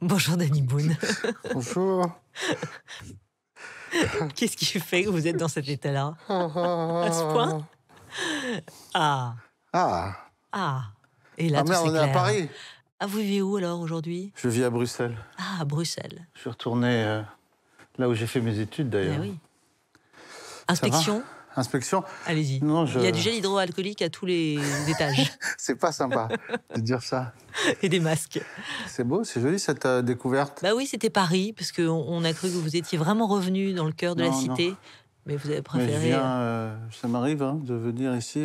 Bonjour Danny Boone. Bonjour. Qu'est-ce qui fait que vous êtes dans cet état-là? À ce point? Ah, Ah, ah, ah et là ah tout merde, on est à s'éclaire. Paris. Ah, vous vivez où alors aujourd'hui? Je vis à Bruxelles. Ah, à Bruxelles. Je suis retourné là où j'ai fait mes études Eh d'ailleurs. oui. Ça va? Inspection? Inspection? Allez-y. Non, Il y a du gel hydroalcoolique à tous les étages c'est pas sympa de dire ça. et des masques. C'est beau, c'est joli cette découverte. Bah oui, c'était Paris, parce qu'on a cru que vous étiez vraiment revenu dans le cœur de la Non, non. cité, mais vous avez Mais je préféré... viens, ça m'arrive hein, de venir ici.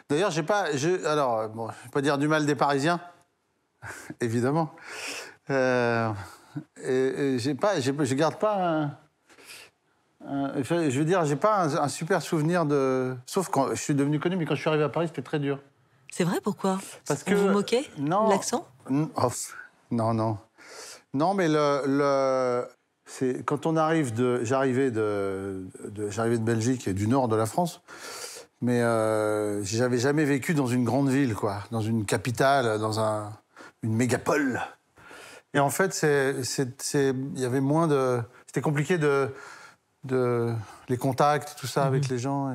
D'ailleurs, j'ai pas, alors bon, je vais pas dire du mal des Parisiens, évidemment. Euh, et j'ai pas, je garde pas je veux dire, j'ai pas un super souvenir de. Sauf quand je suis devenu connu, mais quand je suis arrivé à Paris, c'était très dur. C'est vrai, pourquoi? Parce On que. vous moquait de Non. l'accent? Oh, non, non. Non, mais c'est quand on arrive de. J'arrivais de Belgique et du nord de la France, mais j'avais jamais vécu dans une grande ville, quoi, dans une capitale, une mégapole. Et en fait, il y avait moins de. C'était compliqué les contacts, tout ça avec les gens.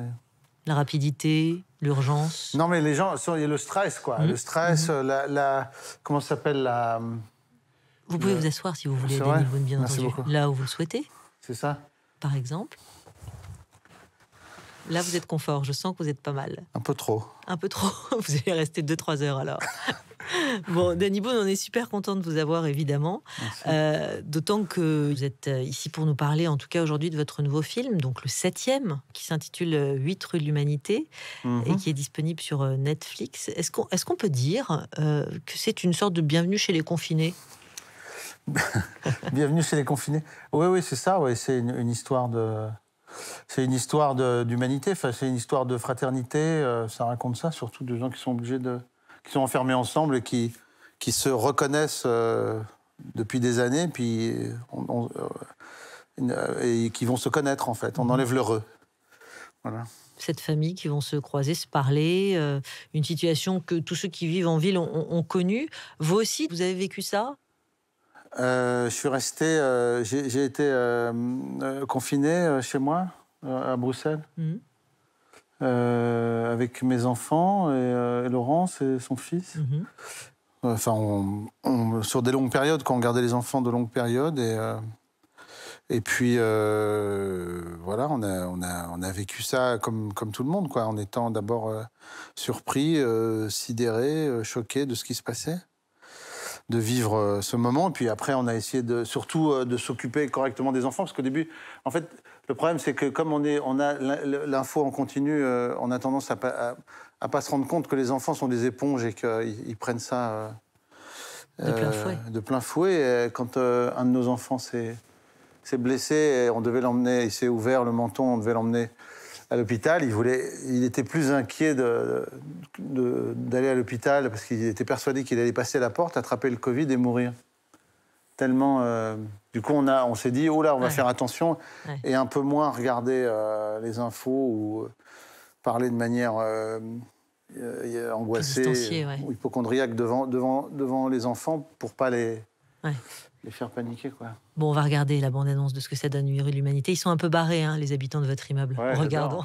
La rapidité, l'urgence? Non, mais les gens, il y a le stress, quoi. Le stress, comment ça s'appelle Vous pouvez vous asseoir si vous voulez, C'est Danny vrai. Boone, bien Merci entendu. beaucoup. Là où vous le souhaitez, C'est ça? par exemple. Là, vous êtes confort. Je sens que vous êtes pas mal. Un peu trop. Un peu trop. Vous allez rester 2-3 heures alors. Bon, Danny Boone, on est super content de vous avoir, évidemment. D'autant que vous êtes ici pour nous parler, en tout cas aujourd'hui, de votre nouveau film, donc le 7e, qui s'intitule 8 rue de l'Humanité et qui est disponible sur Netflix. Est-ce qu'on peut dire que c'est une sorte de bienvenue chez les confinés? Bienvenue chez les confinés. Oui, oui, c'est ça. Ouais, c'est une histoire de. C'est une histoire d'humanité. Enfin, c'est une histoire de fraternité. Ça raconte ça, surtout de gens qui sont qui sont enfermés ensemble et qui se reconnaissent depuis des années, puis et qui vont se connaître en fait. On enlève le re. Voilà. Cette famille qui vont se croiser, se parler, une situation que tous ceux qui vivent en ville ont connue. Vous aussi, vous avez vécu ça? Je suis resté, j'ai été confiné chez moi, à Bruxelles, avec mes enfants et Laurence et son fils. Enfin, sur des longues périodes, quand on gardait les enfants de longues périodes. Et puis, voilà, on a vécu ça comme tout le monde, quoi, en étant d'abord surpris, sidéré, choqué de ce qui se passait, de vivre ce moment. Et puis après, on a essayé surtout de s'occuper correctement des enfants, parce qu'au début, en fait, le problème, c'est que comme on a l'info en continu, on a tendance à pas se rendre compte que les enfants sont des éponges et qu'ils prennent ça De plein fouet. de plein fouet. Et quand un de nos enfants s'est blessé, et on devait l'emmener, il s'est ouvert le menton, on devait l'emmener à l'hôpital. Il était plus inquiet d'aller à l'hôpital parce qu'il était persuadé qu'il allait passer la porte, attraper le Covid et mourir. Tellement. Du coup, on s'est dit, oh là, on va faire attention et un peu moins regarder les infos ou parler de manière angoissée ou hypocondriaque devant les enfants pour pas les faire paniquer, quoi. Bon, on va regarder la bande-annonce de ce que ça donne, 8 rue de l'Humanité. Ils sont un peu barrés, hein, les habitants de votre immeuble. Ouais, Regardons.